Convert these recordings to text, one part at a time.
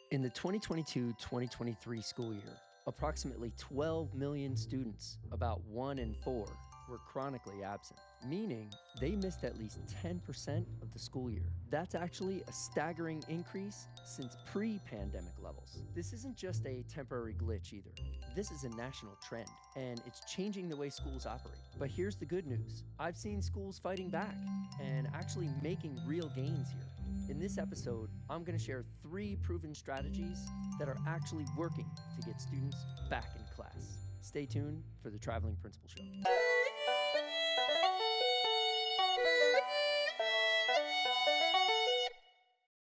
In the 2022-2023 school year, approximately 12 million students, about 1 in 4, were chronically absent, meaning they missed at least 10% of the school year. That's actually a staggering increase since pre-pandemic levels. This isn't just a temporary glitch either. This is a national trend, and it's changing the way schools operate. But here's the good news. I've seen schools fighting back and actually making real gains here. In this episode, I'm going to share 3 proven strategies that are actually working to get students back in class. Stay tuned for the Traveling Principal Show.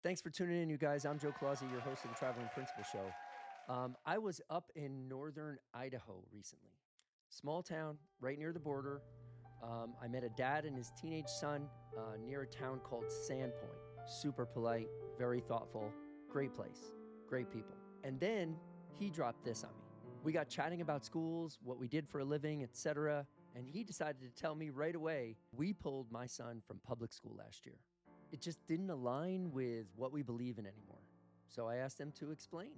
Thanks for tuning in, you guys. I'm Joe Clausey, your host of the Traveling Principal Show. I was up in northern Idaho recently. Small town, right near the border. I met a dad and his teenage son near a town called Sandpoint. Super polite, very thoughtful, great place, great people. And then he dropped this on me. We got chatting about schools, what we did for a living, etc. And he decided to tell me right away, we pulled my son from public school last year. It just didn't align with what we believe in anymore. So I asked him to explain.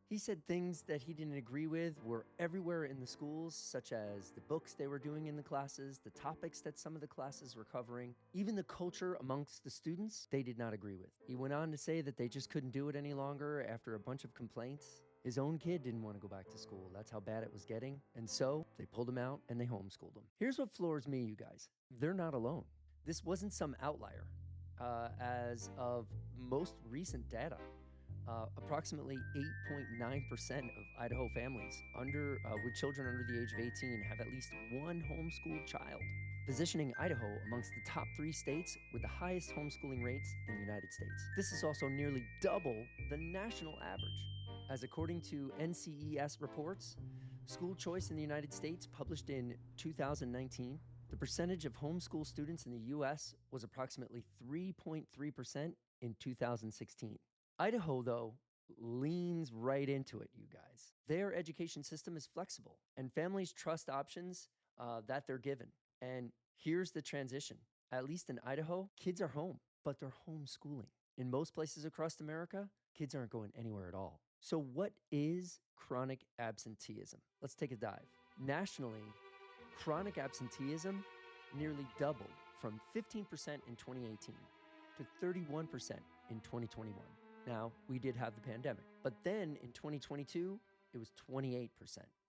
He said things that he didn't agree with were everywhere in the schools, such as the books they were doing in the classes, the topics that some of the classes were covering, even the culture amongst the students, they did not agree with. He went on to say that they just couldn't do it any longer after a bunch of complaints. His own kid didn't want to go back to school. That's how bad it was getting. And so they pulled him out and they homeschooled him. Here's what floors me, you guys. They're not alone. This wasn't some outlier. As of most recent data, approximately 8.9% of Idaho families with children under the age of 18 have at least one homeschooled child, positioning Idaho amongst the top 3 states with the highest homeschooling rates in the United States. This is also nearly double the national average, as according to NCES reports, School Choice in the United States, published in 2019, the percentage of homeschool students in the U.S. was approximately 3.3% in 2016. Idaho, though, leans right into it, you guys. Their education system is flexible, and families trust options that they're given. And here's the transition. At least in Idaho, kids are home, but they're homeschooling. In most places across America, kids aren't going anywhere at all. So what is chronic absenteeism? Let's take a dive. Nationally, chronic absenteeism nearly doubled from 15% in 2018 to 31% in 2021. Now, we did have the pandemic, but then in 2022, it was 28%,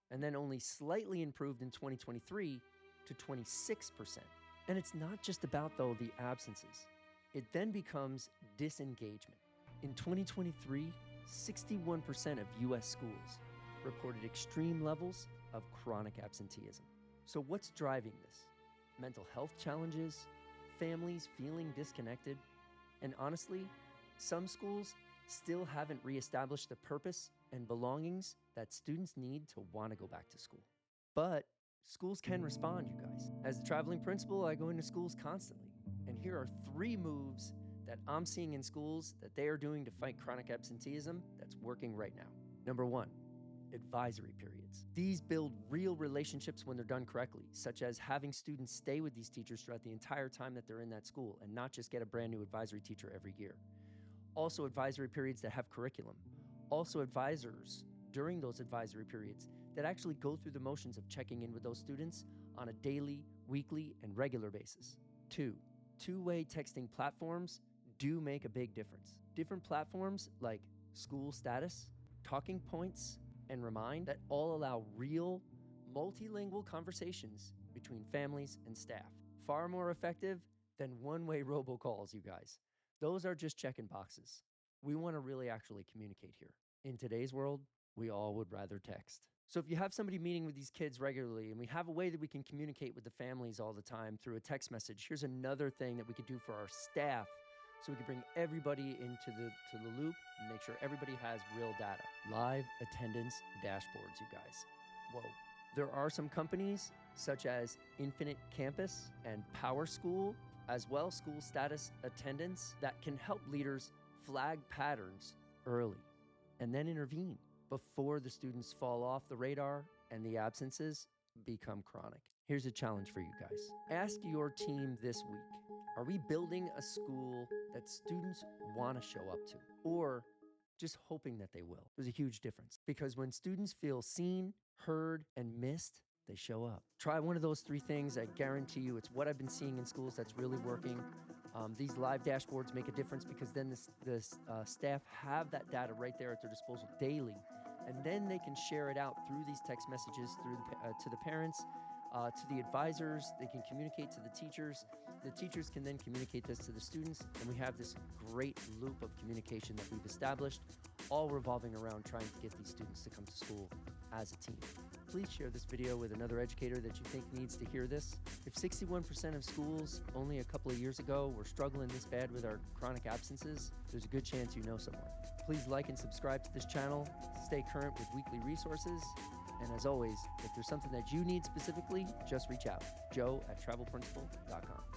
and then only slightly improved in 2023 to 26%. And it's not just about, though, the absences. It then becomes disengagement. In 2023, 61% of U.S. schools reported extreme levels of chronic absenteeism. So what's driving this? Mental health challenges, families feeling disconnected, and honestly, some schools still haven't reestablished the purpose and belongings that students need to want to go back to school. But schools can respond, you guys. As the traveling principal, I go into schools constantly. And here are 3 moves that I'm seeing in schools that they are doing to fight chronic absenteeism that's working right now. Number 1, advisory periods. These build real relationships when they're done correctly, such as having students stay with these teachers throughout the entire time that they're in that school and not just get a brand new advisory teacher every year. Also advisory periods that have curriculum. Also advisors during those advisory periods that actually go through the motions of checking in with those students on a daily, weekly, and regular basis. 2, two-way texting platforms do make a big difference. Different platforms like School Status, Talking Points, and Remind that all allow real, multilingual conversations between families and staff. Far more effective than one-way robocalls, you guys. Those are just checking boxes. We want to really actually communicate here. In today's world, we all would rather text. So if you have somebody meeting with these kids regularly and we have a way that we can communicate with the families all the time through a text message, here's another thing that we could do for our staff so we can bring everybody into the loop and make sure everybody has real data. Live attendance dashboards, you guys. Whoa. There are some companies such as Infinite Campus and Power School, as well school status attendance, that can help leaders flag patterns early and then intervene before the students fall off the radar and the absences become chronic. Here's a challenge for you guys. Ask your team this week, are we building a school that students want to show up to? Or just hoping that they will. There's a huge difference because when students feel seen, heard, and missed, they show up. Try one of those 3 things. I guarantee you it's what I've been seeing in schools that's really working. These live dashboards make a difference because then the staff have that data right there at their disposal daily, and then they can share it out through these text messages through to the parents, to the advisors. They can communicate to the teachers. The teachers can then communicate this to the students, and we have this great loop of communication that we've established, all revolving around trying to get these students to come to school as a team. Please share this video with another educator that you think needs to hear this. If 61% of schools only a couple of years ago were struggling this bad with our chronic absences, there's a good chance you know someone. Please like and subscribe to this channel to stay current with weekly resources. And as always, if there's something that you need specifically, just reach out. Joe@travelprincipal.com.